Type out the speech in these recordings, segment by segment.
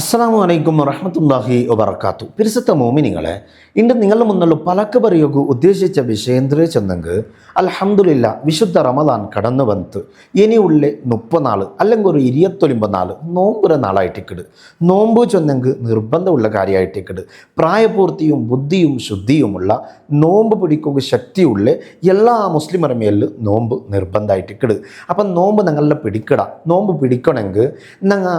അസ്സലാമു അലൈക്കും വറഹ്മത്തുള്ളാഹി വബറകാത്തു. പിരിസത്ത മോമിനിങ്ങളെ, ഇന്ന് നിങ്ങളുടെ മുന്നിൽ പലക്ക് പറയുക ഉദ്ദേശിച്ച വിഷയേന്ദ്ര ചെന്നെങ്കിൽ അൽഹംദുലില്ല വിശുദ്ധ റമദാൻ കടന്നു വന്ന് ഇനിയുള്ള 30 നാൾ അല്ലെങ്കിൽ ഒരു 29 നാൾ നോമ്പുര നാളായിട്ടിക്കിട്. നോമ്പ് ചെന്നെങ്കിൽ നിർബന്ധമുള്ള കാര്യമായിട്ടിക്കിട്. പ്രായപൂർത്തിയും ബുദ്ധിയും ശുദ്ധിയുമുള്ള നോമ്പ് പിടിക്കുക ശക്തിയുള്ള എല്ലാ മുസ്ലിമരുടെ മേലിൽ നോമ്പ് നിർബന്ധമായിട്ടിക്കിട്. അപ്പം നോമ്പ് നിങ്ങളുടെ പിടിക്കട. നോമ്പ് പിടിക്കണമെങ്കിൽ നിങ്ങൾ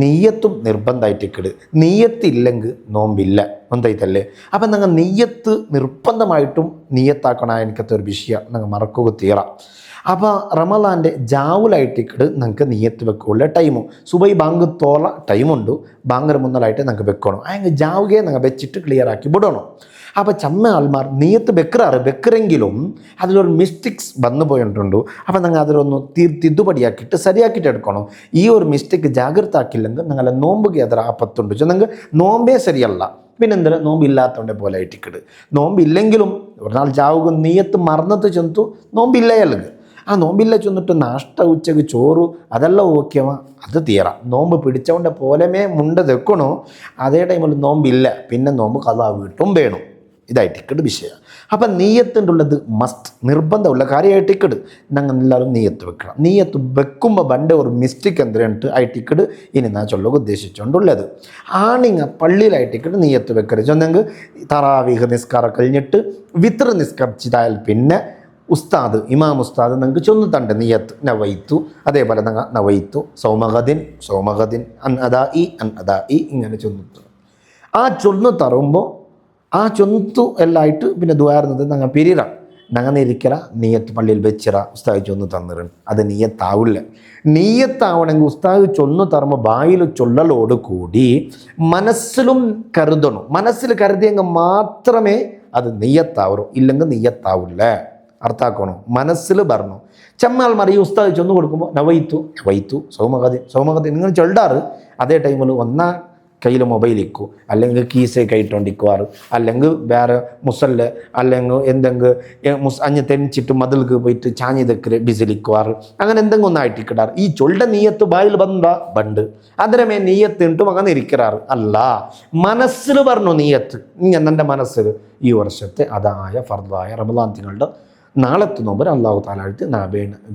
നെയ്യത്തും നിർബന്ധമായിട്ടിക്കിട്. നെയ്യത്തില്ലെങ്കിൽ നോമ്പില്ല എന്തായിട്ടല്ലേ. അപ്പം നിങ്ങൾ നെയ്യത്ത് നിർബന്ധമായിട്ടും നെയ്യത്താക്കണ എനിക്കത്തെ ഒരു വിഷയം നിങ്ങൾ മറക്കുക തീറാം. അപ്പോൾ റമദാൻ്റെ ജാവുലായിട്ടിക്കിട് നിങ്ങൾക്ക് നെയ്യത്ത് വെക്കുള്ള ടൈമും സുബൈ ബാങ്ക് തോള ടൈമുണ്ട്. ബാങ്കർ മുന്നലായിട്ട് നിങ്ങൾക്ക് വെക്കണം. അതിന് ജാവുകയെ നിങ്ങൾ വെച്ചിട്ട് ക്ലിയറാക്കി വിടണം. അപ്പോൾ ചമ്മ ആൾമാർ നെയ്യത്ത് വെക്കറെങ്കിലും അതിലൊരു മിസ്റ്റേക്സ് വന്നു പോയിട്ടുണ്ട്. അപ്പോൾ നിങ്ങൾ അതിലൊന്ന് തിദ്ദുപടിയാക്കിയിട്ട് ശരിയാക്കിയിട്ട് എടുക്കണം. ഈ ഒരു മിസ്റ്റേക്ക് ജാഗ്രത ആക്കില്ലെങ്കിൽ നിങ്ങളെ നോമ്പുക്ക് അതിൽ ആപത്തുണ്ട്. നിങ്ങൾ നോമ്പേ ശരിയല്ല, പിന്നെ എന്തിനാ നോമ്പില്ലാത്തവൻ്റെ പോലെ ആയിട്ടിക്കിട്. നോമ്പില്ലെങ്കിലും ഒരു നാൾ ജാവുക നെയ്യത്ത് മറന്നിട്ട് ചെന്നു നോമ്പില്ലേ അല്ലെങ്കിൽ ആ നോമ്പില്ല ചെന്നിട്ട് നാഷ്ട ഉച്ചക്ക് ചോറ് അതെല്ലാം ഓക്കെയാ അത് തീരാം. നോമ്പ് പിടിച്ചവൻ്റെ പോലെമേ മുണ്ട തെക്കണോ അതേ ടൈമിൽ നോമ്പില്ല, പിന്നെ നോമ്പ് കഥാ വീട്ടും വേണം. ഇതായിട്ടിക്കട് വിഷയം. അപ്പം നെയ്യത്തിൻ്റെ ഉള്ളത് മസ്റ്റ് നിർബന്ധമുള്ള കാര്യമായിട്ടിക്കട്. ഞങ്ങൾ എല്ലാവരും നെയ്യത്ത് വെക്കണം. നെയ്യത്ത് വെക്കുമ്പോൾ പണ്ട് ഒരു മിസ്റ്റേക്ക് എന്തിനായിട്ട് ആയിട്ടിക്കട് ഇനി ഞാൻ ചൊല്ലുക ഉദ്ദേശിച്ചുകൊണ്ടുള്ളത്. ആണിങ്ങ പള്ളിയിലായിട്ടിക്കട് നെയ്യത്ത് വെക്കരുത്. ചെന്നെങ്കിൽ തറാവീഹ് നിസ്കാരം കഴിഞ്ഞിട്ട് വിത്ര നിസ്കരിച്ചതായാൽ പിന്നെ ഉസ്താദ് ഇമാം ഉസ്താദ് നിങ്ങൾക്ക് ചൊന്നു തണ്ട് നെയ്യത്ത് നവൈത്തു. അതേപോലെ നിങ്ങൾ നവൈത്തു സൗമഗദിൻ അൻ അദാ ഇ ഇങ്ങനെ ചൊന്നു. ആ ചൊന്നു തറുമ്പോൾ ആ ചൊന്തു എല്ലായിട്ട് പിന്നെ ദ്വാരുന്നത് ഞങ്ങൾ പിരിറ ഞങ്ങൾ ഇരിക്കറ നെയ്യത്ത് പള്ളിയിൽ വെച്ചിറ ഉസ്താദ് ചൊന്നു തന്നിരുന്നു. അത് നെയ്യത്താവില്ല. നെയ്യത്താവണമെങ്കിൽ ഉസ്താദ് ചൊന്നു തറുമ്പോൾ ബായിൽ ചൊല്ലലോട് കൂടി മനസ്സിലും കരുതണം. മനസ്സിൽ കരുതിയെങ്കിൽ മാത്രമേ അത് നെയ്യത്താവൂ, ഇല്ലെങ്കിൽ നെയ്യത്താവില്ല. അർത്ഥാക്കണം. മനസ്സിൽ പറഞ്ഞു ചെമ്മാൽ മറി ഉസ്താദ് ചൊന്നു കൊടുക്കുമ്പോൾ നവൈത്തു സൗമഗദിൻ നിങ്ങൾ ചൊല്ലാറ്. അതേ ടൈമിൽ ഒന്നാ കയ്യിൽ മൊബൈലിക്കു, അല്ലെങ്കിൽ കീസേ കൈട്ടോണ്ടിക്കുവാറ്, അല്ലെങ്കിൽ വേറെ മുസല്ല അല്ലെങ്കിൽ എന്തെങ്കിലും അഞ്ഞ് തെന്നിച്ചിട്ട് മതിൽക്ക് പോയിട്ട് ചാഞ്ഞി തെക്കര് ബിസിലിക്കുവാറ്, അങ്ങനെ എന്തെങ്കിലും ഒന്നായിട്ടിക്കിടാറ്. ഈ ചൊല്ല നീയത്ത് ബായിൽ ബണ്ട് അതിരമേ നീയത്ത് ഇട്ടും അങ്ങനെ ഇരിക്കാറ് അല്ല. മനസ്സിൽ പറഞ്ഞു നീയത്ത് എൻ്റെ മനസ്സിൽ ഈ വർഷത്തെ അതായ ഫർദായ റമദാൻ തിങ്ങളുടെ നാളത്തെ നോമ്പ് അല്ലാഹു തആല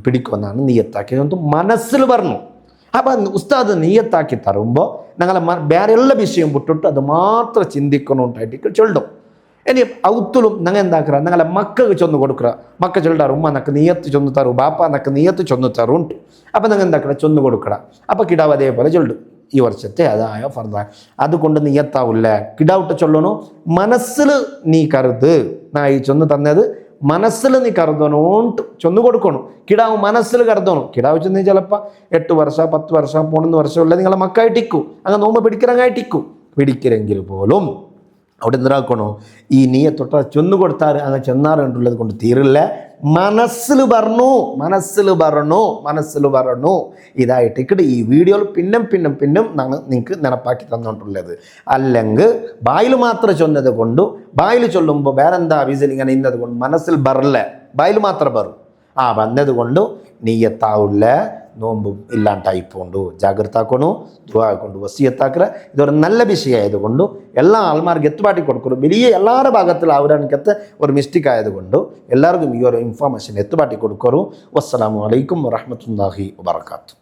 പിടിക്കുമെന്നാണ് നീയത്താക്കിയത്. മനസ്സിൽ പറഞ്ഞു. അപ്പം ഉസ്താദ് നെയ്യത്താക്കി തരുമ്പോൾ ഞങ്ങളെ വേറെ എല്ലാ വിഷയം വിട്ടിട്ട് അത് മാത്രം ചിന്തിക്കണോണ്ടായിട്ട് ചൊല്ലും. ഇനി ഔത്തുലും ഞങ്ങൾ എന്താക്കുക ഞങ്ങളെ മക്കൾക്ക് ചൊന്ന് കൊടുക്കുക. മക്ക ചൊല്ലാറ് ഉമ്മ നക്ക് നെയ്യത്ത് ചൊന്നു തരും, ബാപ്പ നക്ക് നെയ്യത്ത് ചൊന്നു തരുണ്ട്. അപ്പം ഞങ്ങൾ എന്താക്കണം ചൊന്ന് കൊടുക്കണം. അപ്പം കിടാവ് അതേപോലെ ചൊല്ലും ഈ വർഷത്തെ അതായ ഫർദായ. അതുകൊണ്ട് നെയ്യത്താവില്ല. കിടാവിട്ട് ചൊല്ലണോ മനസ്സിൽ നീ കരുത്. ഞാൻ ഈ ചൊന്ന് തന്നത് മനസ്സിൽ നീ കരുതണോണ്ട് ചൊന്നു കൊടുക്കണം. കിടാവ് മനസ്സിൽ കരുതണം. കിടാവ് ചെന്ന് ചിലപ്പോൾ 8 വർഷം 10 വർഷം 11 വർഷമുള്ള നിങ്ങളെ മക്കായിട്ടിക്കും അങ്ങനെ നോമ്പ് പിടിക്കരെങ്കിൽ പോലും അവിടെ എന്തിനാക്കണോ ഈ നീയെ തൊട്ട ചൊന്നു കൊടുത്താൽ അങ്ങനെ ചെന്നാറുള്ളത് കൊണ്ട് തീരില്ല. മനസ്സിൽ പറഞ്ഞു ഇതായിട്ട് ഈ വീഡിയോയിൽ പിന്നും ഞങ്ങൾ നിങ്ങൾക്ക് നിനപ്പാക്കി തന്നിട്ടുള്ളത്. അല്ലെങ്കിൽ ബായിൽ മാത്രം ചൊന്നത് കൊണ്ട് ബായിൽ ചൊല്ലുമ്പോൾ വേറെന്താ വിസിൽ ഇങ്ങനെ ഇന്നത് കൊണ്ട് മനസ്സിൽ ബറില്ല, ബായിൽ മാത്രം ബറും ആ വന്നത് കൊണ്ട് നീയത്താവില്ല. നോമ്പ് ഇല്ലാണ്ടായിപ്പോണ്ട് ജാഗ്രത ആക്കണു. ദുആ കൊണ്ട് വസിയത്താക്കുക. ഇതൊരു നല്ല വിഷയമായതുകൊണ്ട് എല്ലാ ആൾമാർക്കും എത്തുപാട്ടി കൊടുക്കണം. വലിയ എല്ലാവരുടെ ഭാഗത്തിൽ അവരെനിക്കത്തെ ഒരു മിസ്റ്റേക്ക് ആയതുകൊണ്ട് എല്ലാവർക്കും ഈ ഒരു ഇൻഫോർമേഷൻ എത്തുപാട്ടി കൊടുക്കറു. വസ്സലാമു അലൈക്കും വറഹ്മത്തുള്ളാഹി വബറകാതുഹു.